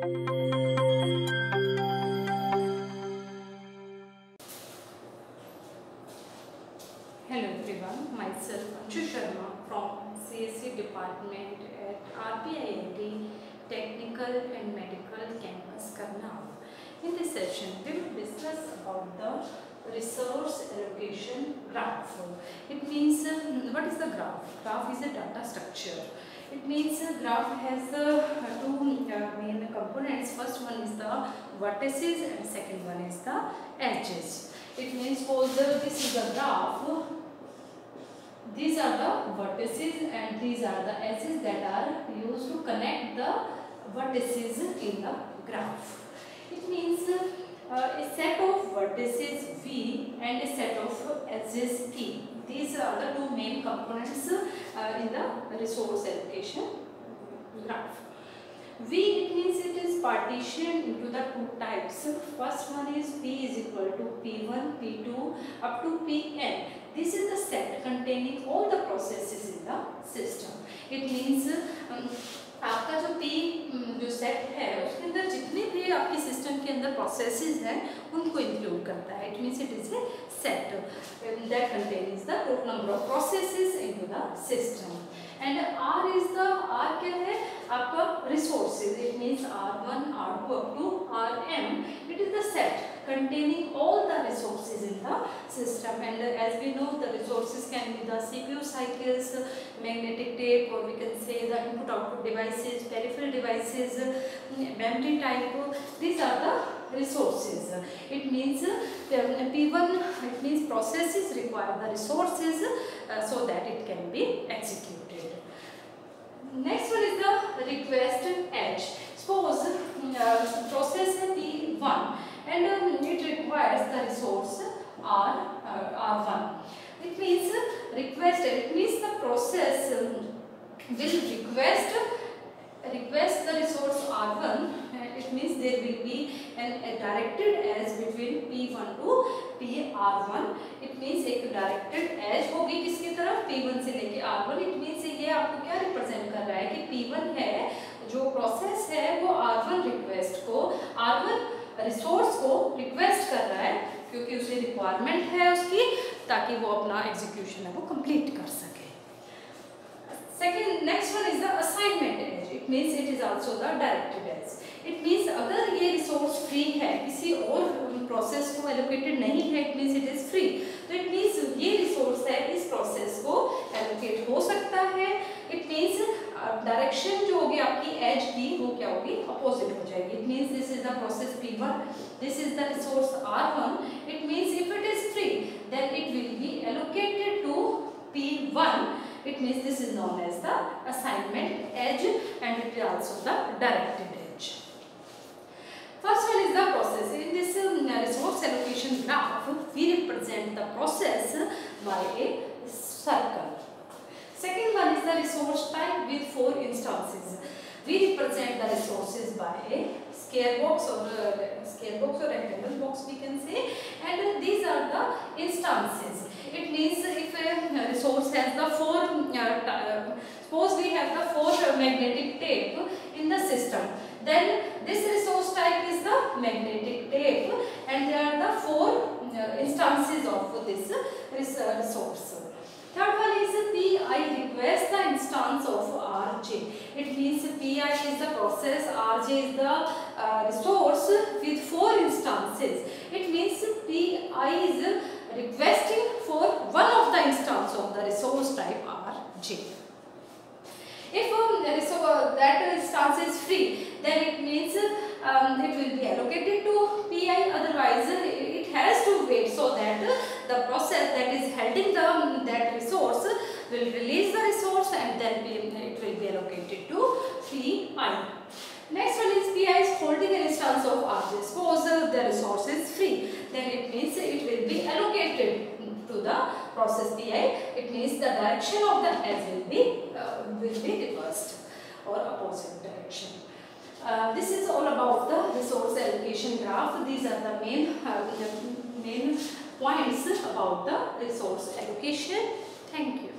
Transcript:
Hello everyone, myself Anshu Sharma from CSE department at RPIIT Technical and Medical Campus, Karnal. In this session, we will discuss about the resource allocation graph. It means, what is the graph? Graph is a data structure. It means a graph has two main components. First one is the vertices and second one is the edges. It means suppose this is the graph. These are the vertices and these are the edges that are used to connect the vertices in the graph. It means a set of vertices V and a set of edges T. These are the two main components in the resource allocation graph. V, it means it is partitioned into the two types. First one is P is equal to P1, P2 up to Pn. This is the set containing all the processes in the system. It means आपका जो P जो set है उसके अंदर जितने भी आपके system के अंदर प्रोसेसेस हैं उनको इंक्लूड करता है. It means it is a set that contains the total number of processes into the system. And R is the R क्या है आपका resources. It means R1, R2 up to Rm. It is the set containing all the resources in the system. And as we know, the resources can be the CPU cycles, magnetic tape, or we can say the input-output devices, peripheral devices, memory type. These are the resources. It means P1. It means processes require the resources so that it can be executed. Next one is the request edge. Suppose process P1 and it requires the resource R1. It means request. It means the process will request the resource R1. It means there will be a directed edge between P1 to PR1. It means एक directed edge होगी किसकी तरफ P1 से लेके R1. It means ये आपको क्या represent कर रहा है कि P1 है जो प्रोसेस है वो R1 रिक्वेस्ट को R1 रिसोर्स को रिक्वेस्ट कर रहा है क्योंकि उसे रिक्वायरमेंट है उसकी ताकि वो अपना एग्जीक्यूशन है वो कंप्लीट कर सके. Second, next one is the assignment edge. It means it is also the directed edge. It means अगर ये रिसोर्स फ्री है किसी और प्रोसेस को एलोकेटेड नहीं है, it means it is free. तो it means ये रिसोर्स है इस प्रोसेस को एलोकेट हो सकता है. It means डायरेक्शन जो होगी आपकी एज की वो क्या होगी अपोजिट हो जाएगी. It means this is the process P1, this is the resource R1. It means if it is free then it will be allocated to P1. It means this is known as the assignment edge and it is also the directed edge. First one is the process. In this resource allocation graph, we represent the process by a circle. Second one is the resource type with 4 instances. We represent the resources by a square box or rectangle box we can say, and these are the instances. It means if a resource has the 4 suppose we have the 4 magnetic tape in the system, then this resource type is the magnetic tape and there are the 4 instances of this resource. Third one is Pi request the instance of Rj. It means Pi is the process, Rj is the resource with 4 instances. It means Pi is requesting for one of the instance of the resource type Rj. If that instance is free, then it means it will be allocated to Pi. Otherwise, it has to wait so that the process that is holding that resource will release the resource and then it will be allocated to Pi. Next one is Pi is holding an instance of Rj. Suppose the resource is free, then it means it will be allocated to the process Pi. It means the direction of the edge will be reversed or opposite direction. This is all about the resource allocation graph. These are the main points about the resource allocation. Thank you.